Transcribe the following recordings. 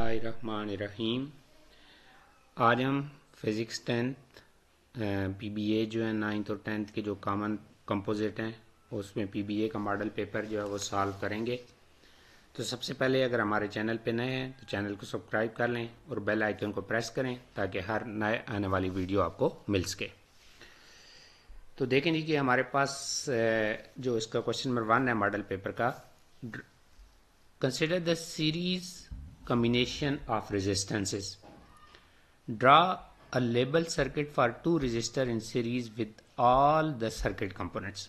बिस्मिल्लाहिर्रहमानिर्रहीम। आज हम फिज़िक्स 10th पीबीए जो है 9th और 10th के जो कॉमन कंपोजिट हैं उसमें पीबीए का मॉडल पेपर जो है वो सॉल्व करेंगे। तो सबसे पहले अगर हमारे चैनल पे नए हैं तो चैनल को सब्सक्राइब कर लें और बेल आइकन को प्रेस करें ताकि हर नए आने वाली वीडियो आपको मिल सके। तो देखें जी कि हमारे पास जो इसका क्वेश्चन नंबर 1 है मॉडल पेपर का, consider the series combination of resistances. Draw a label circuit for two resistor in series with all the circuit components.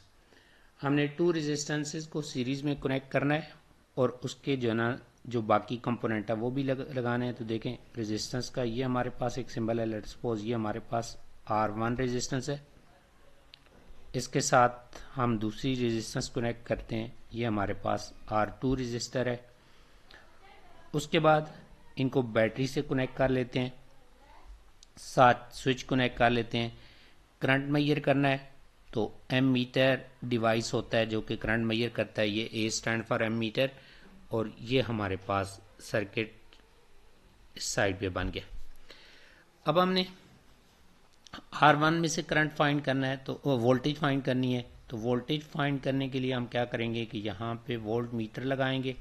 हमने टू रेजिस्टेंसेस को सीरीज में कनेक्ट करना है और उसके जो ना जो बाकी कंपोनेंट है वो भी लगाने हैं। तो देखें रेजिस्टेंस का ये हमारे पास एक सिंबल है। लेट्स सपोज ये हमारे पास R1 रेजिस्टेंस है, इसके साथ हम दूसरी रेजिस्टेंस कनेक्ट करते हैं, ये हमारे पास R2 रेजिस्टर है। उसके बाद इनको बैटरी से कनेक्ट कर लेते हैं, साथ स्विच कनेक्ट कर लेते हैं। करंट मेजर करना है तो एम मीटर डिवाइस होता है जो कि करंट मेजर करता है। ये ए स्टैंड फॉर एम मीटर और ये हमारे पास सर्किट इस साइड पे बन गया। अब हमने R1 में से करंट फाइंड करना है तो वोल्टेज फाइंड करनी है। तो वोल्टेज फाइंड करने के लिए हम क्या करेंगे कि यहाँ पे वोल्ट मीटर लगाएंगे।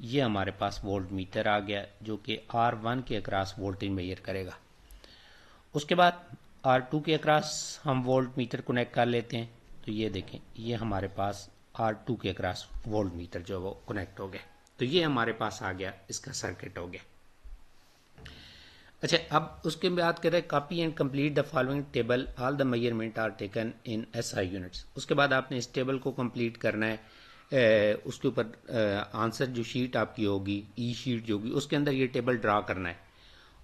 ये हमारे पास वोल्ट मीटर आ गया जो कि R1 के अक्रॉस वोल्टेज मेजर करेगा। उसके बाद R2 के अक्रॉस हम वोल्ट मीटर कनेक्ट कर लेते हैं। तो ये देखें ये हमारे पास R2 के अक्रॉस वोल्ट मीटर जो वो कनेक्ट हो गया। तो ये हमारे पास आ गया, इसका सर्किट हो गया। अच्छा, अब उसके बाद कह रहे हैं copy and complete the following table, all the measurement are taken in SI units. उसके बाद आपने इस टेबल को कंप्लीट करना है। उसके ऊपर आंसर जो शीट आपकी होगी, ई शीट जो होगी, उसके अंदर ये टेबल ड्रा करना है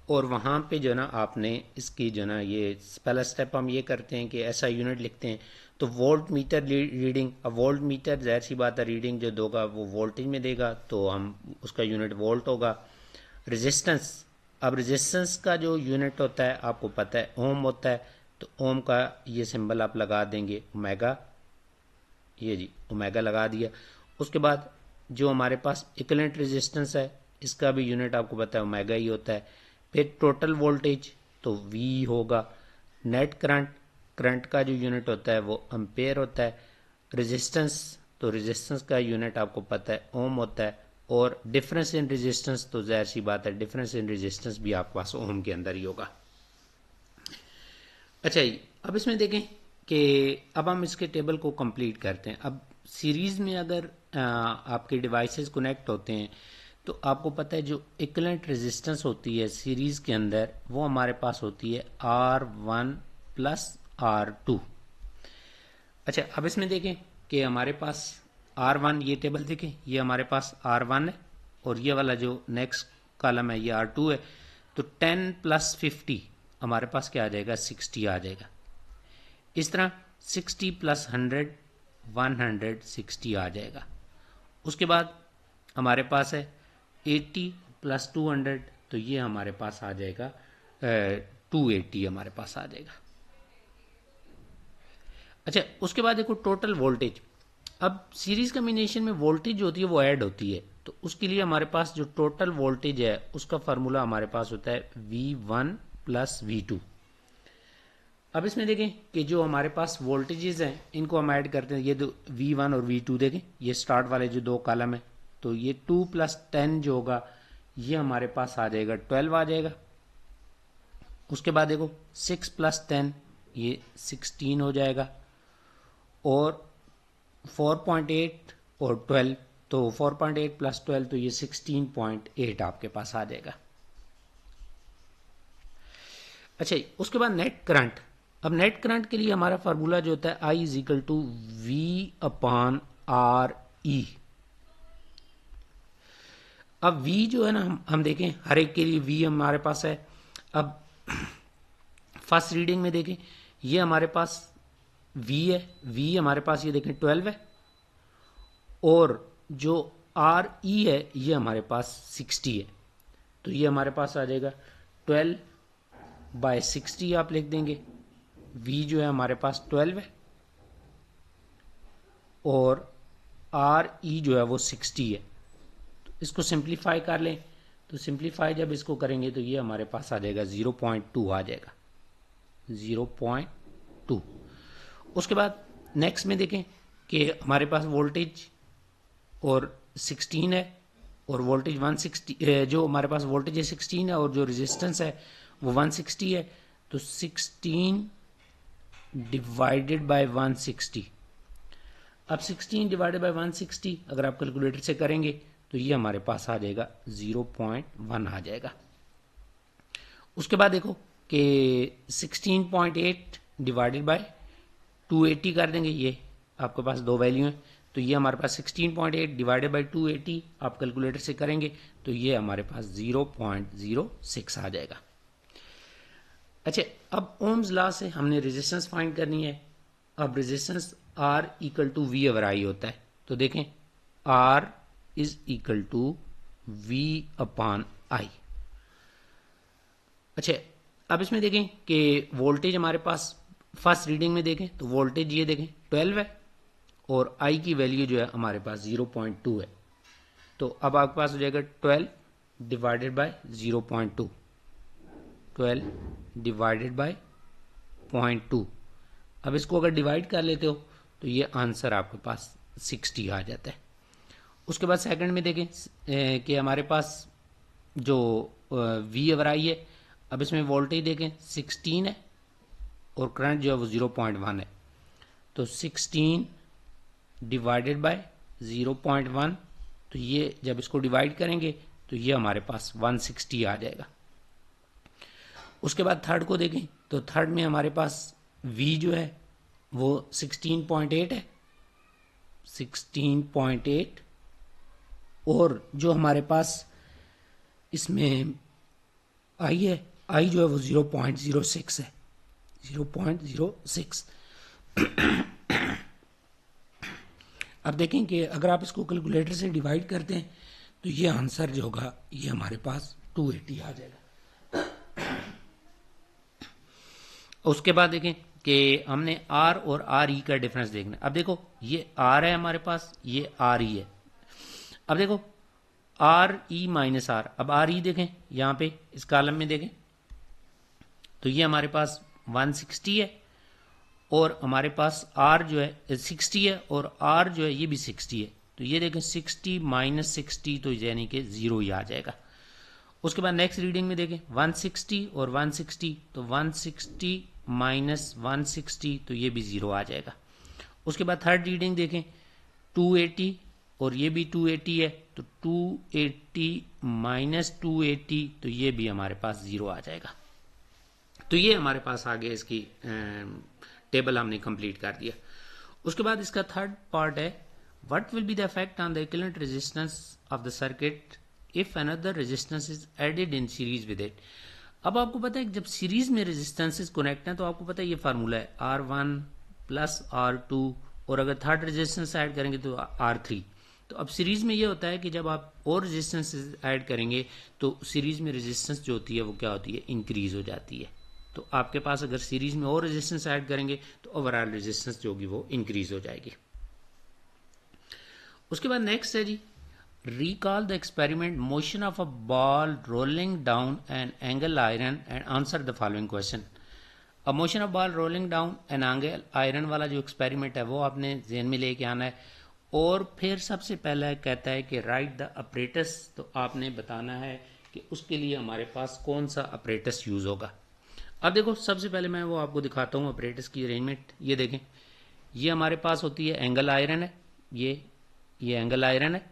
और वहाँ पे जो ना आपने इसकी जो ना ये पहला स्टेप हम ये करते हैं कि ऐसा यूनिट लिखते हैं। तो वोल्ट मीटर रीडिंग, अब वोल्ट मीटर जाहिर सी बात है रीडिंग जो दोगा वो वोल्टेज में देगा तो हम उसका यूनिट वोल्ट होगा। रेजिस्टेंस, अब रेजिस्टेंस का जो यूनिट होता है आपको पता है ओम होता है, तो ओम का ये सिंबल आप लगा देंगे ओमेगा, ये जी ओमेगा लगा दिया। उसके बाद जो हमारे पास इक्विवेलेंट रेजिस्टेंस है इसका भी यूनिट आपको पता है ओमेगा ही होता है। फिर टोटल वोल्टेज तो V होगा। नेट करंट, करंट का जो यूनिट होता है वो एम्पेयर होता है। रेजिस्टेंस, तो रेजिस्टेंस का यूनिट आपको पता है ओम होता है। और डिफरेंस इन रेजिस्टेंस तो जाहिर सी बात है डिफरेंस इन रेजिस्टेंस भी आपके पास ओम के अंदर ही होगा। अच्छा जी, अब इसमें देखें कि अब हम इसके टेबल को कंप्लीट करते हैं। अब सीरीज में अगर आपके डिवाइसेस कनेक्ट होते हैं तो आपको पता है जो इक्विवेलेंट रेजिस्टेंस होती है सीरीज के अंदर वो हमारे पास होती है R1 प्लस R2। अच्छा, अब इसमें देखें कि हमारे पास R1, ये टेबल देखें ये हमारे पास R1 है और ये वाला जो नेक्स्ट कॉलम है ये R2 है। तो 10 प्लस 50 हमारे पास क्या आ जाएगा, 60 आ जाएगा। इस तरह 60 प्लस 100 160 आ जाएगा। उसके बाद हमारे पास है 80 प्लस 200, तो ये हमारे पास आ जाएगा 280 हमारे पास आ जाएगा। अच्छा, उसके बाद देखो टोटल वोल्टेज। अब सीरीज कॉम्बिनेशन में वोल्टेज जो होती है वो ऐड होती है, तो उसके लिए हमारे पास जो टोटल वोल्टेज है उसका फार्मूला हमारे पास होता है V1 प्लस V2। अब इसमें देखें कि जो हमारे पास वोल्टेजेस हैं इनको हम ऐड करते हैं। ये दो V1 और V2 देखें, ये स्टार्ट वाले जो दो कॉलम है, तो ये 2 प्लस 10 जो होगा ये हमारे पास आ जाएगा 12 आ जाएगा। उसके बाद देखो 6 प्लस 10 ये 16 हो जाएगा और 4.8 और 12, तो 4.8 प्लस 12 तो ये 16.8 आपके पास आ जाएगा। अच्छा, उसके बाद नेट करंट। अब नेट करंट के लिए हमारा फार्मूला जो होता है I is equal to V/RE। अब V जो है ना हम देखें हर एक के लिए V हमारे पास है। अब फर्स्ट रीडिंग में देखें ये हमारे पास V है, V हमारे पास ये देखें 12 है और जो RE है ये हमारे पास 60 है। तो ये हमारे पास आ जाएगा 12/60 आप लिख देंगे। V जो है हमारे पास 12 है और RE जो है वो 60 है। तो इसको सिंप्लीफाई कर लें तो सिंप्लीफाई जब इसको करेंगे तो ये हमारे पास आ जाएगा 0.2 आ जाएगा 0.2। उसके बाद नेक्स्ट में देखें कि हमारे पास वोल्टेज और 16 है और वोल्टेज 160, जो हमारे पास वोल्टेज है 16 है और जो रेजिस्टेंस है वो 160 है। तो 16 डिवाइडेड बाय 160, अब 16 डिवाइडेड बाय 160 अगर आप कैलकुलेटर से करेंगे तो ये हमारे पास आ जाएगा 0.1 आ जाएगा। उसके बाद देखो कि 16.8 डिवाइडेड बाय 280 कर देंगे, ये आपके पास दो वैल्यू हैं, तो ये हमारे पास 16.8 डिवाइडेड बाई 280 आप कैलकुलेटर से करेंगे तो ये हमारे पास 0.06 आ जाएगा। अच्छा, अब ओम्स लॉ से हमने रेजिस्टेंस फाइंड करनी है। अब resistance R equal to V over I होता है, तो देखें R is equal to V upon I. अच्छा, अब इसमें देखें कि वोल्टेज हमारे पास फर्स्ट रीडिंग में देखें तो वोल्टेज ये देखें 12 है और I की वैल्यू जो है हमारे पास 0.2 है। तो अब आपके पास हो जाएगा 12 डिवाइडेड बाय 0.2, 12 डिवाइडेड बाय 0.2। अब इसको अगर डिवाइड कर लेते हो तो ये आंसर आपके पास 60 आ जाता है। उसके बाद सेकंड में देखें कि हमारे पास जो V ओवर आई है, अब इसमें वोल्टेज देखें 16 है और करंट जो है वो 0.1 है, तो 16 डिवाइडेड बाय 0.1, तो ये जब इसको डिवाइड करेंगे तो ये हमारे पास 160 आ जाएगा। उसके बाद थर्ड को देखें तो थर्ड में हमारे पास V जो है वो 16.8 है, 16.8, और जो हमारे पास इसमें I है, I जो है वो 0.06 है, 0.06। अब देखें कि अगर आप इसको कैलकुलेटर से डिवाइड करते हैं तो ये आंसर जो होगा ये हमारे पास 280 आ जाएगा। उसके बाद देखें कि हमने R और RE का डिफरेंस देखना है। अब देखो ये R है हमारे पास, ये RE है। अब देखो RE माइनस R, अब RE देखें यहाँ पे इस कॉलम में देखें तो ये हमारे पास 160 है और हमारे पास R जो है 60 है और R जो है ये भी 60 है, तो ये देखें 60 माइनस 60 तो यानी कि 0 ही आ जाएगा। उसके बाद नेक्स्ट रीडिंग में देखें 160 और 160, तो 160 माइनस 160 तो ये भी 0 आ जाएगा। उसके बाद थर्ड रीडिंग देखें 280 और ये भी 280 है, तो 280 माइनस 280 तो ये भी हमारे पास 0 आ जाएगा। तो ये हमारे पास आगे इसकी टेबल हमने कंप्लीट कर दिया। उसके बाद इसका थर्ड पार्ट है what will be the effect on the equivalent resistance of the circuit if another resistance is added in series with it. अब आपको पता है कि जब सीरीज में रेजिस्टेंसेस कनेक्ट हैं तो आपको पता है ये फार्मूला है R1 प्लस R2 और अगर थर्ड रेजिस्टेंस ऐड करेंगे तो R3। तो अब सीरीज में ये होता है कि जब आप और रेजिस्टेंस ऐड करेंगे तो सीरीज में रेजिस्टेंस जो होती है वो क्या होती है, इंक्रीज हो जाती है। तो आपके पास अगर सीरीज में और रेजिस्टेंस ऐड करेंगे तो ओवरऑल रेजिस्टेंस जो होगी वो इंक्रीज हो जाएगी। उसके बाद नेक्स्ट है जी recall the experiment motion of a ball rolling down an angle iron and answer the following question। अब motion of ball rolling down an angle iron वाला जो एक्सपेरिमेंट है वो आपने ज़हन में लेके आना है और फिर सबसे पहला कहता है कि राइट द अपरेटस, तो आपने बताना है कि उसके लिए हमारे पास कौन सा अपरेटस यूज़ होगा। अब देखो सबसे पहले मैं वो आपको दिखाता हूँ अपरेटस की अरेंजमेंट। ये देखें ये हमारे पास होती है एंगल आयरन है, ये एंगल आयरन है।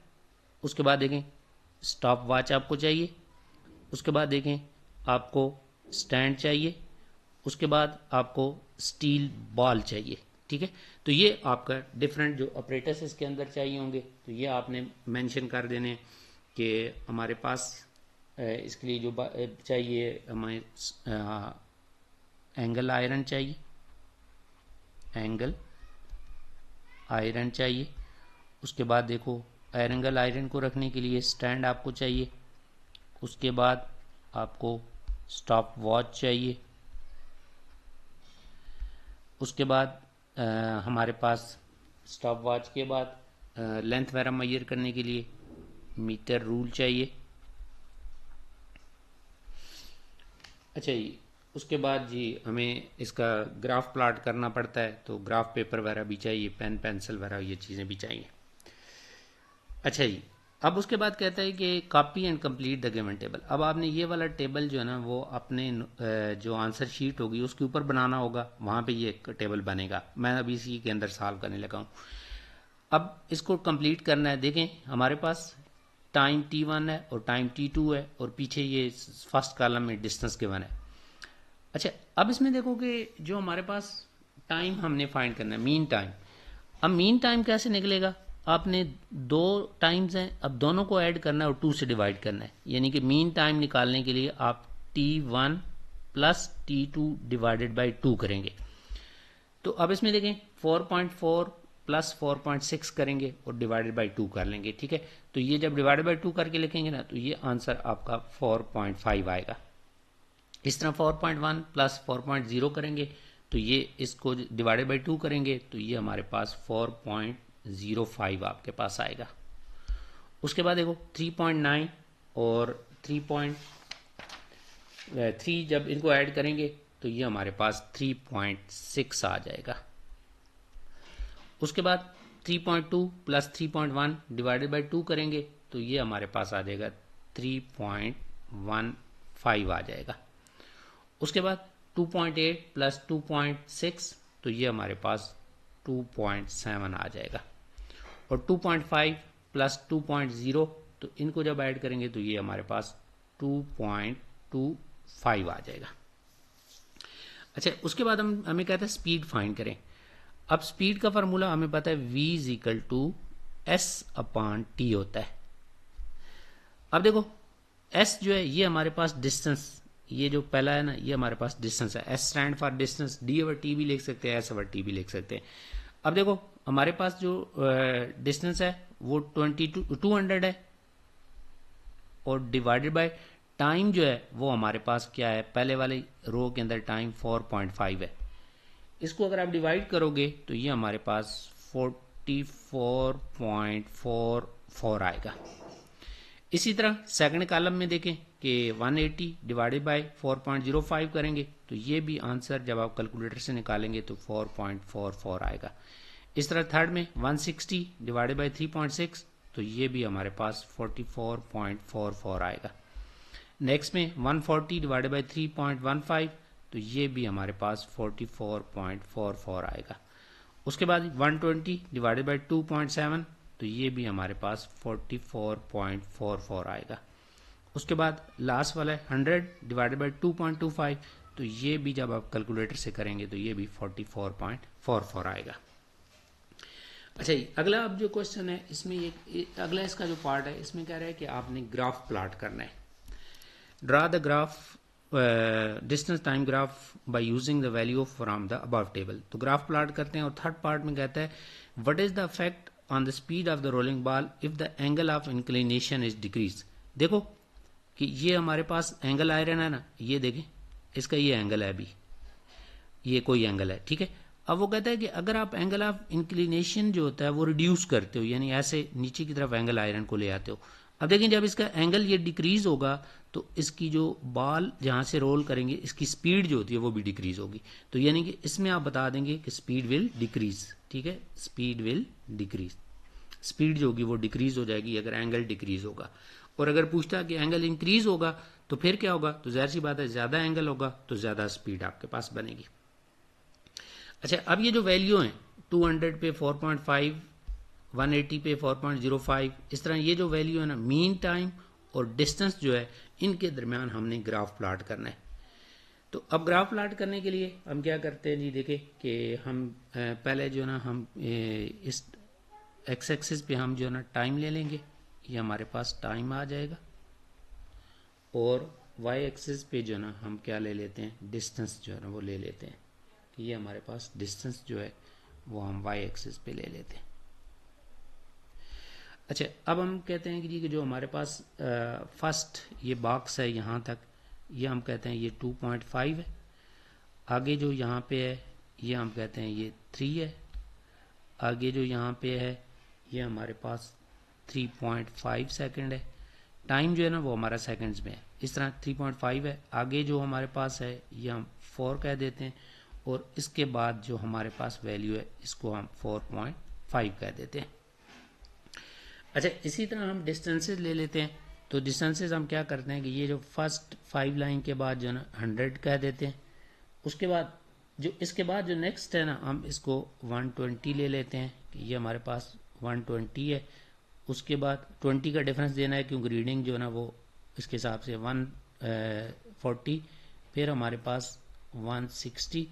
उसके बाद देखें स्टॉप वॉच आपको चाहिए, उसके बाद देखें आपको स्टैंड चाहिए, उसके बाद आपको स्टील बॉल चाहिए, ठीक है। तो ये आपका डिफरेंट जो ऑपरेटर्स इसके अंदर चाहिए होंगे तो ये आपने मेंशन कर देने कि हमारे पास इसके लिए जो चाहिए हमें एंगल आयरन चाहिए, एंगल आयरन चाहिए। उसके बाद देखो एंगल आयरन को रखने के लिए स्टैंड आपको चाहिए, उसके बाद आपको स्टॉप वॉच चाहिए, उसके बाद हमारे पास स्टॉप वॉच के बाद लेंथ वगैरह मेजर करने के लिए मीटर रूल चाहिए, अच्छा जी, उसके बाद जी हमें इसका ग्राफ प्लॉट करना पड़ता है, तो ग्राफ पेपर वगैरह भी चाहिए, पेन पेंसिल वगैरह ये चीज़ें भी चाहिए। अच्छा जी, अब उसके बाद कहता है कि copy and complete the given table. अब आपने ये वाला टेबल जो है ना वो अपने जो आंसर शीट होगी उसके ऊपर बनाना होगा, वहाँ पे ये एक टेबल बनेगा। मैं अभी इसी के अंदर सॉल्व करने लगा हूँ। अब इसको कंप्लीट करना है। देखें हमारे पास टाइम T1 है और टाइम T2 है और पीछे ये फर्स्ट कॉलम में डिस्टेंस गिवन है। अच्छा, अब इसमें देखो कि जो हमारे पास टाइम हमने फाइंड करना है, मीन टाइम। अब मीन टाइम कैसे निकलेगा? आपने दो टाइम्स हैं, अब दोनों को ऐड करना है और 2 से डिवाइड करना है, यानी कि मीन टाइम निकालने के लिए आप T1 plus T2 divided by 2 करेंगे। तो अब इसमें देखें 4.4 प्लस 4.6 करेंगे और डिवाइडेड बाई 2 कर लेंगे, ठीक है। तो ये जब डिवाइडेड बाई 2 करके लिखेंगे ना तो ये आंसर आपका 4.5 आएगा। इस तरह 4.1 प्लस 4.0 करेंगे तो ये इसको डिवाइडेड बाई 2 करेंगे तो ये हमारे पास 4.05 आपके पास आएगा। उसके बाद देखो 3.9 और 3.3 जब इनको ऐड करेंगे तो ये हमारे पास 3.6 आ जाएगा। उसके बाद 3.2 प्लस 3.1 डिवाइडेड बाई 2 करेंगे तो ये हमारे पास आ जाएगा 3.15 आ जाएगा। उसके बाद 2.8 प्लस 2.6 तो ये हमारे पास 2.7 आ जाएगा। और 2.5 प्लस 2.0 तो इनको जब ऐड करेंगे तो ये हमारे पास 2.25 आ जाएगा। अच्छा, उसके बाद हमें कहता है स्पीड फाइंड करें। अब स्पीड का फार्मूला हमें पता है v is equal to S upon T होता है। अब देखो s जो है ये हमारे पास डिस्टेंस, ये जो पहला है ना ये हमारे पास डिस्टेंस है। s stand for distance, d over T भी लिख सकते हैं, s ओवर टी भी लिख सकते हैं। अब देखो हमारे पास जो डिस्टेंस है वो 200 है और डिवाइडेड बाय टाइम जो है वो हमारे पास क्या है, पहले वाले रो के अंदर टाइम 4.5 है। इसको अगर आप डिवाइड करोगे तो ये हमारे पास 44.44 आएगा। इसी तरह सेकंड कॉलम में देखें कि 180 डिवाइडेड बाय 4.05 करेंगे तो ये भी आंसर जब आप कैलकुलेटर से निकालेंगे तो 4.44 आएगा। इस तरह थर्ड में 160 डिवाइडेड बाय 3.6 तो ये भी हमारे पास 44.44 आएगा। नेक्स्ट में 140 डिवाइडेड बाय 3.15 तो ये भी हमारे पास 44.44 आएगा। उसके बाद 120 डिवाइडेड बाय 2.7 तो ये भी हमारे पास 44.44 आएगा। उसके बाद लास्ट वाला है 100 डिवाइडेड बाय 2.25 तो ये भी जब आप कैलकुलेटर से करेंगे तो ये भी 44.44 आएगा। अच्छा जी, अगला अब जो क्वेश्चन है इसमें अगला इसका जो पार्ट है इसमें कह रहा है कि आपने ग्राफ प्लॉट करना है। Draw the graph distance time graph by using the value from the above table. तो ग्राफ प्लॉट करते हैं और थर्ड पार्ट में कहता है what is the effect on the speed of the rolling ball if the angle of inclination is decrease. देखो कि ये हमारे पास एंगल आयरन है ना, ये देखें इसका ये एंगल है, अभी ये कोई एंगल है, ठीक है। अब वो कहता है कि अगर आप एंगल ऑफ इंक्लिनेशन जो होता है वो रिड्यूस करते हो, यानी ऐसे नीचे की तरफ एंगल आयरन को ले आते हो। अब देखें जब इसका एंगल ये डिक्रीज होगा तो इसकी जो बॉल जहाँ से रोल करेंगे इसकी स्पीड जो होती है वो भी डिक्रीज होगी। तो यानी कि इसमें आप बता देंगे कि स्पीड विल डिक्रीज, ठीक है, स्पीड विल डिक्रीज, स्पीड जो होगी वो डिक्रीज हो जाएगी अगर एंगल डिक्रीज होगा। और अगर पूछता है कि एंगल इंक्रीज होगा तो फिर क्या होगा, तो जाहिर सी बात है ज़्यादा एंगल होगा तो ज़्यादा स्पीड आपके पास बनेगी। अच्छा, अब ये जो वैल्यू है 200 पे 4.5, 180 पे 4.05, इस तरह ये जो वैल्यू है ना मीन टाइम और डिस्टेंस जो है इनके दरमियान हमने ग्राफ प्लॉट करना है। तो अब ग्राफ प्लॉट करने के लिए हम क्या करते हैं जी, देखें कि हम पहले जो है ना हम इस एक्स एक्सिस पे हम जो है ना टाइम ले लेंगे, ये हमारे पास टाइम आ जाएगा। और वाई एक्सिस पे जो है ना हम क्या ले लेते हैं, डिस्टेंस जो है ना वो ले लेते हैं। ये हमारे पास डिस्टेंस जो है वो हम वाई एक्सिस पे ले लेते हैं। अच्छा, अब हम कहते हैं कि जी जो हमारे पास फर्स्ट ये बॉक्स है यहाँ तक, ये हम कहते हैं ये 2.5 है। आगे जो यहाँ पे है ये हम कहते हैं ये 3 है। आगे जो यहाँ पे है ये हमारे पास 3.5 सेकंड है। टाइम जो है ना वो हमारा सेकंड्स में है। इस तरह 3.5 है, आगे जो हमारे पास है ये हम 4 कह देते हैं, और इसके बाद जो हमारे पास वैल्यू है इसको हम 4.5 कह देते हैं। अच्छा, इसी तरह हम डिस्टेंसेस ले लेते हैं। तो डिस्टेंसेस हम क्या करते हैं कि ये जो फर्स्ट 5 लाइन के बाद जो है ना 100 कह देते हैं। उसके बाद जो इसके बाद जो नेक्स्ट है ना हम इसको 120 ले लेते हैं कि ये हमारे पास 120 है। उसके बाद 20 का डिफरेंस देना है क्योंकि रीडिंग जो है ना वो इसके हिसाब से 140, फिर हमारे पास 160,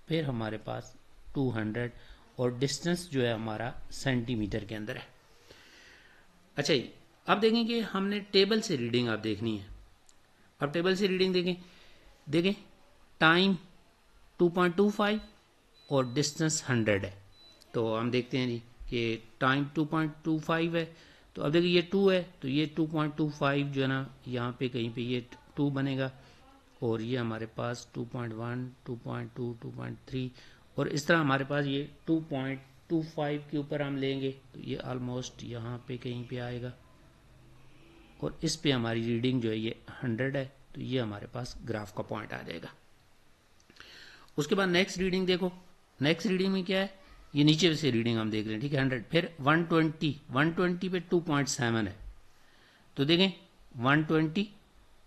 फिर हमारे पास 200, और डिस्टेंस जो है हमारा सेंटीमीटर के अंदर है। अच्छा जी, अब देखें कि हमने टेबल से रीडिंग आप देखनी है। अब टेबल से रीडिंग देखें टाइम 2.25 और डिस्टेंस 100 है। तो हम देखते हैं जी कि टाइम 2.25 है, तो अब देखिए ये 2 है तो ये 2.25 जो है ना यहाँ पे कहीं पे ये 2 बनेगा, और ये हमारे पास 2.1, 2.2, 2.3, और इस तरह हमारे पास ये 2.25 के ऊपर हम लेंगे तो ये ऑलमोस्ट यहाँ पे कहीं पे आएगा, और इस पे हमारी रीडिंग जो है ये 100 है, तो ये हमारे पास ग्राफ का पॉइंट आ जाएगा। उसके बाद नेक्स्ट रीडिंग देखो, नेक्स्ट रीडिंग में क्या है, ये नीचे से रीडिंग हम देख रहे हैं, ठीक है 100, फिर 120 पे 2.7 है। तो देखें 120,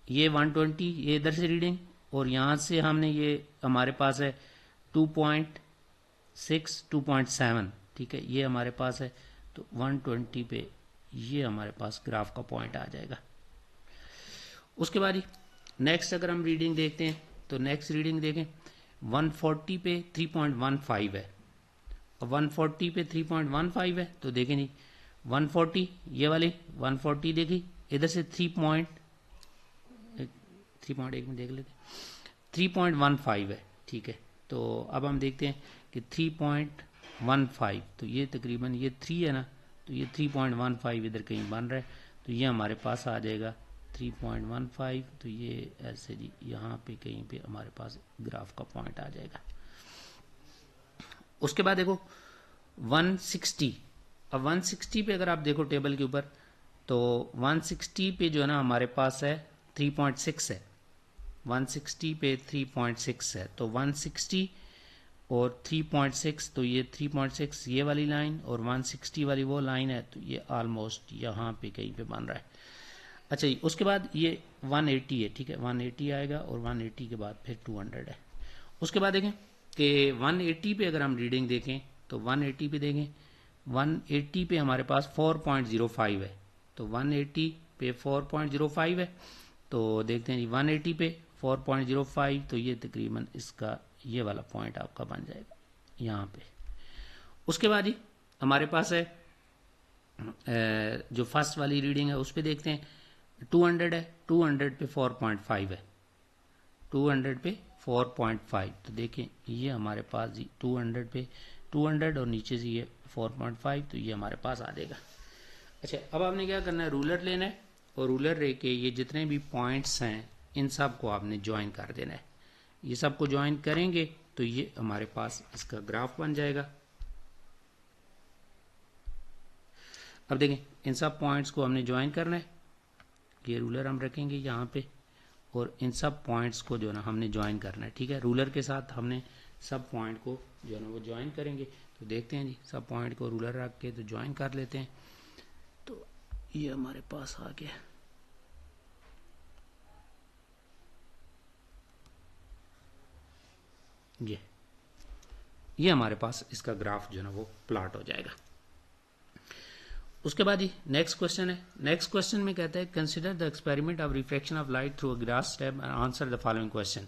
ये 120 ये इधर से रीडिंग, और यहाँ से हमने ये हमारे पास है 2.6, 2.7, ठीक है ये हमारे पास है। तो 120 पे ये हमारे पास ग्राफ का पॉइंट आ जाएगा। उसके बाद ही नेक्स्ट अगर हम रीडिंग देखते हैं तो नेक्स्ट रीडिंग देखें 140 पे 3.15 है, और 140 पे 3.15 है। तो देखें नहीं 140 ये वाली 140 देखी, इधर से 3.1 में देख लेते 3.15 है, ठीक है। तो अब हम देखते हैं कि 3.15, तो ये तकरीबन ये 3 है ना, तो ये 3.15 इधर कहीं बन रहा है, तो ये हमारे पास आ जाएगा 3.15। तो ये ऐसे जी यहाँ पे कहीं पे हमारे पास ग्राफ का पॉइंट आ जाएगा। उसके बाद देखो 160, अब 160 पे अगर आप देखो टेबल के ऊपर, तो 160 पे जो है ना हमारे पास है 3.6 है, 160 पे 3.6 है। तो 160 और 3.6, तो ये 3.6 ये वाली लाइन और 160 वाली वो लाइन है, तो ये ऑलमोस्ट यहाँ पे कहीं पे बन रहा है। अच्छा जी, उसके बाद ये 180 है, ठीक है 180 आएगा, और 180 के बाद फिर 200 है। उसके बाद देखें कि 180 पे अगर हम रीडिंग देखें तो 180 पे देखें 180 पे हमारे पास 4.05 है, तो 180 पे 4.05 है। तो देखते हैं जी 180 पे 4.05, तो ये तकरीबन इसका ये वाला पॉइंट आपका बन जाएगा यहाँ पे। उसके बाद जी हमारे पास है जो फर्स्ट वाली रीडिंग है उस पर देखते हैं 200 है, 200 पे 4.5 है, 200 पे 4.5। तो देखें ये हमारे पास जी 200 पे 200 और नीचे से ये 4.5, तो ये हमारे पास आ जाएगा। अच्छा, अब आपने क्या करना है, रूलर लेना है, और रूलर लेके ये जितने भी पॉइंट्स हैं इन सब को आपने ज्वाइन कर देना है। ये सब को ज्वाइन करेंगे तो ये हमारे पास इसका ग्राफ बन जाएगा। अब देखें इन सब पॉइंट्स को हमने ज्वाइन करना है, ये रूलर हम रखेंगे यहाँ पे, और इन सब पॉइंट्स को जो है ना हमने ज्वाइन करना है, ठीक है। रूलर के साथ हमने सब पॉइंट को जो है ना वो ज्वाइन करेंगे। तो देखते हैं जी सब पॉइंट को रूलर रख के तो ज्वाइन कर लेते हैं। तो ये हमारे पास आ गया, ये हमारे पास इसका ग्राफ जो है ना वो प्लॉट हो जाएगा। उसके बाद ही नेक्स्ट क्वेश्चन है। नेक्स्ट क्वेश्चन में कहता है consider the experiment of reflection of light through a glass slab and answer the following question.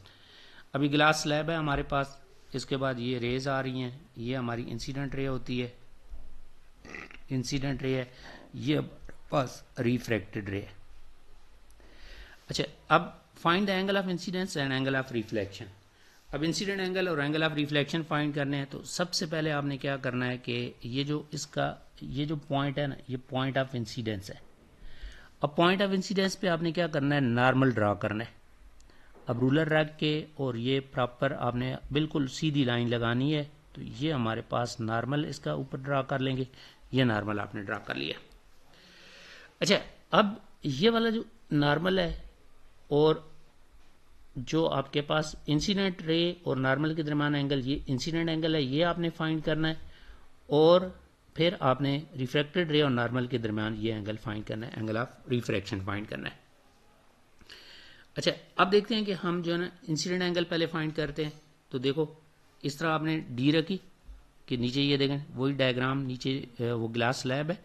अभी ग्लास स्लैब है हमारे पास, इसके बाद ये रेज आ रही हैं, ये हमारी इंसिडेंट रे होती है, इंसिडेंट रे है, ये हमारे पास रिफ्रैक्टेड रे है। अच्छा, अब find the angle of incidence and angle of reflection. अब इंसिडेंट एंगल और एंगल ऑफ रिफ्लेक्शन फाइंड करने हैं, तो सबसे पहले आपने क्या करना है कि ये जो इसका ये जो पॉइंट है ना, ये पॉइंट ऑफ इंसिडेंस है। अब पॉइंट ऑफ इंसिडेंस पे आपने क्या करना है, नॉर्मल ड्रा करना है। अब रूलर रख के और ये प्रॉपर आपने बिल्कुल सीधी लाइन लगानी है, तो ये हमारे पास नॉर्मल इसका ऊपर ड्रा कर लेंगे, ये नॉर्मल आपने ड्रा कर लिया। अच्छा, अब ये वाला जो नॉर्मल है और जो आपके पास इंसिडेंट रे और नॉर्मल के दरमियान एंगल, ये इंसिडेंट एंगल है, ये आपने फाइंड करना है। और फिर आपने रिफ्रैक्टेड रे और नॉर्मल के दरमियान ये एंगल फाइंड करना है, एंगल ऑफ रिफ्रैक्शन फाइंड करना है। अच्छा, अब देखते हैं कि हम जो है ना इंसिडेंट एंगल पहले फाइंड करते हैं। तो देखो इस तरह आपने डी रखी कि नीचे ये देखें वही डायग्राम, नीचे वो ग्लास स्लैब है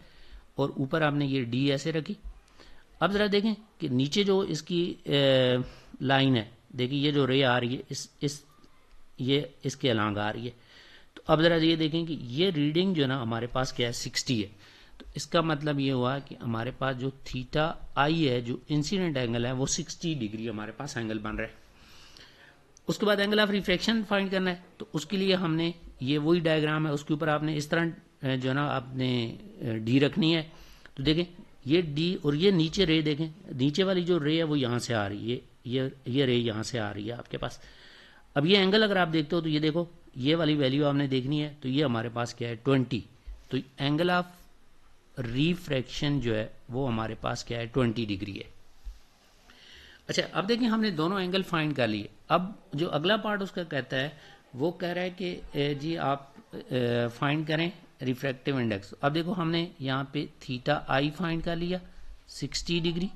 और ऊपर आपने ये डी ऐसे रखी। अब ज़रा देखें कि नीचे जो इसकी लाइन है, देखिए ये जो रे आ रही है ये इसके अलांग आ रही है। तो अब ज़रा ये देखें कि ये रीडिंग जो ना हमारे पास क्या है 60 है। तो इसका मतलब ये हुआ कि हमारे पास जो थीटा आई है, जो इंसिडेंट एंगल है, वो 60 डिग्री हमारे पास एंगल बन रहा है। उसके बाद एंगल ऑफ रिफ्रैक्शन फाइंड करना है। तो उसके लिए हमने ये वही डायग्राम है, उसके ऊपर आपने इस तरह जो है ना आपने डी रखनी है। तो देखें ये डी और ये नीचे रे देखें, नीचे वाली जो रे है वो यहाँ से आ रही है, ये रे यहाँ से आ रही है आपके पास। अब ये एंगल अगर आप देखते हो तो ये देखो ये वाली वैल्यू आपने देखनी है। तो ये हमारे पास क्या है 20। तो एंगल ऑफ रिफ्रैक्शन जो है वो हमारे पास क्या है 20 डिग्री है। अच्छा, अब देखिए हमने दोनों एंगल फाइंड कर लिए। अब जो अगला पार्ट उसका कहता है वो कह रहा है कि जी आप फाइंड करें रिफ्रैक्टिव इंडेक्स। अब देखो हमने यहाँ पे थीटा आई फाइंड कर लिया 60 डिग्री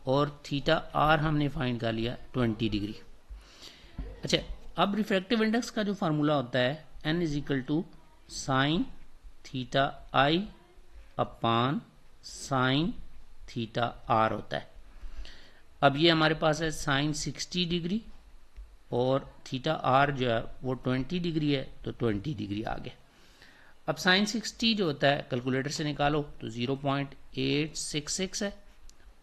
और थीटा आर हमने फाइंड कर लिया 20 डिग्री। अच्छा, अब रिफ्रैक्टिव इंडेक्स का जो फार्मूला होता है n is equal to sine theta I upon sine theta R होता है। अब ये हमारे पास है साइन 60 डिग्री और थीटा आर जो है वो 20 डिग्री है, तो 20 डिग्री आ गया। अब साइन 60 जो होता है कैलकुलेटर से निकालो तो 0.866 है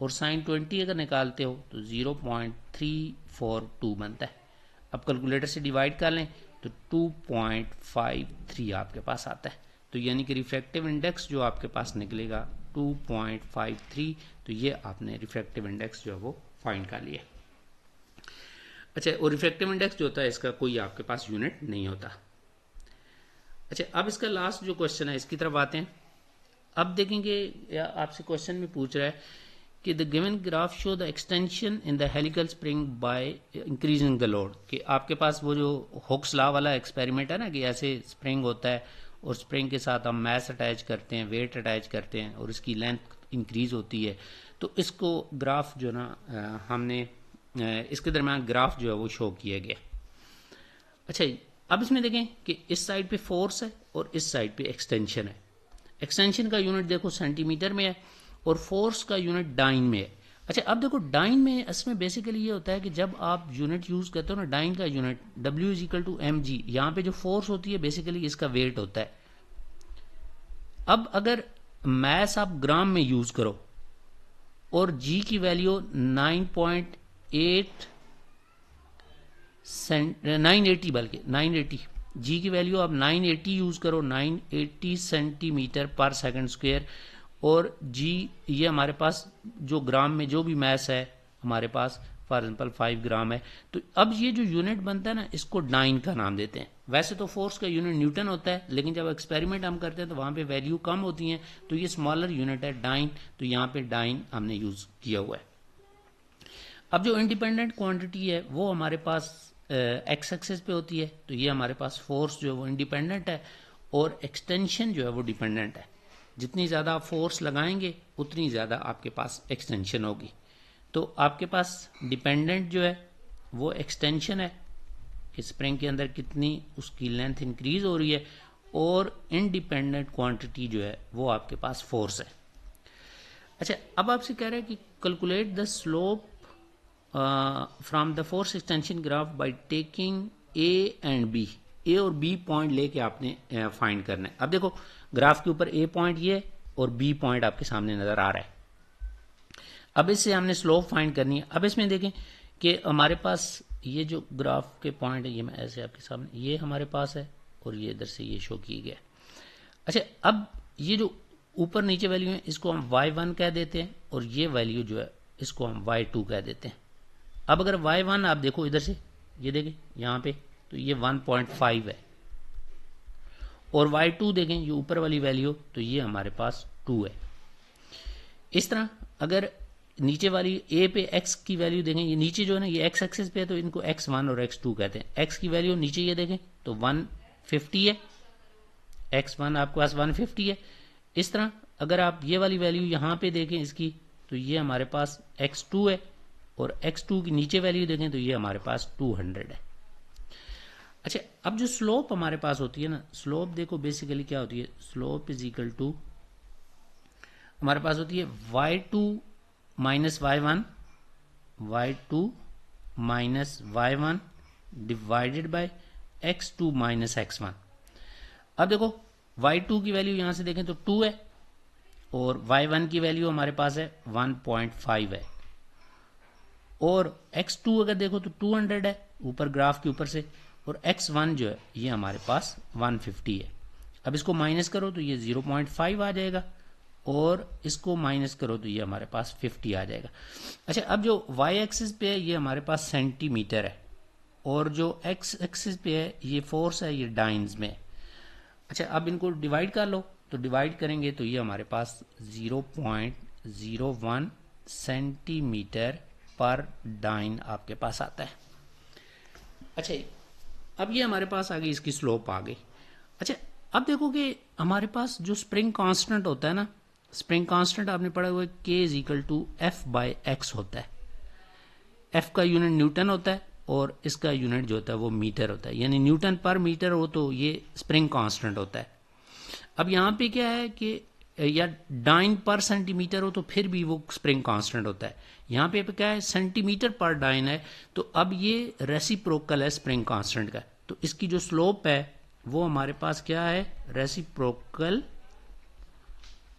और साइन 20 अगर निकालते हो तो 0.342 बनता है। अब कैलकुलेटर से डिवाइड कर लें तो 2.53 आपके पास आता है। तो यानी कि रिफ्रैक्टिव इंडेक्स जो आपके पास निकलेगा 2.53। तो ये आपने रिफ्रैक्टिव इंडेक्स जो है वो फाइंड कर लिया। अच्छा, और रिफ्रैक्टिव इंडेक्स जो होता है इसका कोई आपके पास यूनिट नहीं होता। अच्छा, अब इसका लास्ट जो क्वेश्चन है इसकी तरफ आते हैं। अब देखेंगे या आपसे क्वेश्चन में पूछ रहा है कि the given graph show the extension in the helical spring by increasing the load. कि आपके पास वो जो हुक्स लॉ वाला एक्सपेरिमेंट है ना कि ऐसे स्प्रिंग होता है और स्प्रिंग के साथ हम मैस अटैच करते हैं, वेट अटैच करते हैं और इसकी लेंथ इंक्रीज होती है। तो इसको ग्राफ जो ना हमने इसके दरम्यान ग्राफ जो है वो शो किया गया। अच्छा, अब इसमें देखें कि इस साइड पे फोर्स है और इस साइड पे एक्सटेंशन है। एक्सटेंशन का यूनिट देखो सेंटीमीटर में है और फोर्स का यूनिट डाइन में है। अच्छा, अब देखो डाइन में इसमें बेसिकली ये होता है कि जब आप यूनिट यूज करते हो ना, डाइन का unit W is equal to mg, यहाँ पे जो फोर्स होती है बेसिकली इसका वेट होता है। अब अगर मैस आप ग्राम में यूज करो और g की वैल्यू 980 बल्कि 980 g की वैल्यू आप 980 यूज करो, 980 सेंटीमीटर पर सेकंड स्क्वायर। और g ये हमारे पास जो ग्राम में जो भी मैस है हमारे पास फॉर एग्जाम्पल 5 ग्राम है। तो अब ये जो यूनिट बनता है ना इसको डाइन का नाम देते हैं। वैसे तो फोर्स का यूनिट न्यूटन होता है, लेकिन जब एक्सपेरिमेंट हम करते हैं तो वहाँ पे वैल्यू कम होती हैं, तो ये स्मॉलर यूनिट है डाइन। तो यहाँ पे डाइन हमने यूज किया हुआ है। अब जो इंडिपेंडेंट क्वांटिटी है वो हमारे पास एक्स एक्सिस पे होती है। तो ये हमारे पास फोर्स जो है वो इंडिपेंडेंट है और एक्सटेंशन जो है वो डिपेंडेंट है। जितनी ज़्यादा आप फोर्स लगाएंगे उतनी ज़्यादा आपके पास एक्सटेंशन होगी। तो आपके पास डिपेंडेंट जो है वो एक्सटेंशन है कि स्प्रिंग के अंदर कितनी उसकी लेंथ इंक्रीज हो रही है, और इंडिपेंडेंट क्वांटिटी जो है वो आपके पास फोर्स है। अच्छा, अब आपसे कह रहा है कि calculate the slope from the force extension graph by taking A and B. A और बी पॉइंट लेके आपने फाइंड करना है। अब देखो ग्राफ के ऊपर ए पॉइंट ये और बी पॉइंट आपके सामने नजर आ रहा है। अब इससे हमने स्लोप फाइंड करनी है। अब इसमें देखें कि हमारे पास ये जो ग्राफ के पॉइंट है ये मैं ऐसे आपके सामने ये हमारे पास है और ये इधर से ये शो किया गया। अच्छा, अब ये जो ऊपर नीचे वैल्यू है इसको हम y1 कह देते हैं और ये वैल्यू जो है इसको हम y2 कह देते हैं। अब अगर y1 आप देखो इधर से ये देखें यहाँ पे तो ये 1.5 है और y2 देखें ये ऊपर वाली वैल्यू तो ये हमारे पास 2 है। इस तरह अगर नीचे वाली ए पे एक्स की वैल्यू देखें, ये नीचे जो है ना ये एक्स एक्सिस पे है तो इनको x1 और x2 कहते हैं। एक्स की वैल्यू नीचे ये देखें तो 150 है, x1 आपके पास 150 है। इस तरह अगर आप ये वाली वैल्यू यहाँ पे देखें इसकी तो ये हमारे पास x2 है, और x2 की नीचे वैल्यू देखें तो ये हमारे पास 200 है। अच्छा, अब जो स्लोप हमारे पास होती है ना, स्लोप देखो बेसिकली क्या होती है, स्लोप इज इक्वल टू हमारे पास होती है y2 minus y1 divided by x2 minus x1। अब देखो y2 की वैल्यू यहां से देखें तो 2 है, और y1 की वैल्यू हमारे पास है 1.5 है, और x2 अगर देखो तो 200 है ऊपर ग्राफ के ऊपर से, और x1 जो है ये हमारे पास 150 है। अब इसको माइनस करो तो ये 0.5 आ जाएगा, और इसको माइनस करो तो ये हमारे पास 50 आ जाएगा। अच्छा, अब जो y एक्सिस पे है ये हमारे पास सेंटीमीटर है, और जो x एक्सिस पे है ये फोर्स है, ये डाइन्स में। अच्छा, अब इनको डिवाइड कर लो, तो डिवाइड करेंगे तो ये हमारे पास 0.01 सेंटीमीटर पर डाइन आपके पास आता है। अच्छा, अब ये हमारे पास आ गई इसकी स्लोप आ गई। अच्छा, अब देखो कि हमारे पास जो स्प्रिंग कांस्टेंट होता है ना, स्प्रिंग कांस्टेंट आपने पढ़ा हुआ है K is equal to F by X होता है। एफ का यूनिट न्यूटन होता है और इसका यूनिट जो होता है वो मीटर होता है, यानी न्यूटन पर मीटर हो तो ये स्प्रिंग कांस्टेंट होता है। अब यहाँ पे क्या है कि या डाइन पर सेंटीमीटर हो तो फिर भी वो स्प्रिंग कांस्टेंट होता है। यहाँ पे क्या है, सेंटीमीटर पर डाइन है, तो अब ये रेसिप्रोकल है स्प्रिंग कांस्टेंट का, तो इसकी जो स्लोप है वो हमारे पास क्या है, reciprocal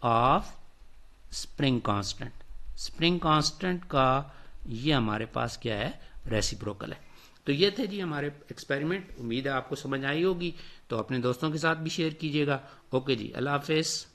of spring constant. Spring constant का ये हमारे पास क्या है, रेसिप्रोकल है। तो ये थे जी हमारे एक्सपेरिमेंट, उम्मीद है आपको समझ आई होगी, तो अपने दोस्तों के साथ भी शेयर कीजिएगा। ओके जी, अल्लाह हाफिज़।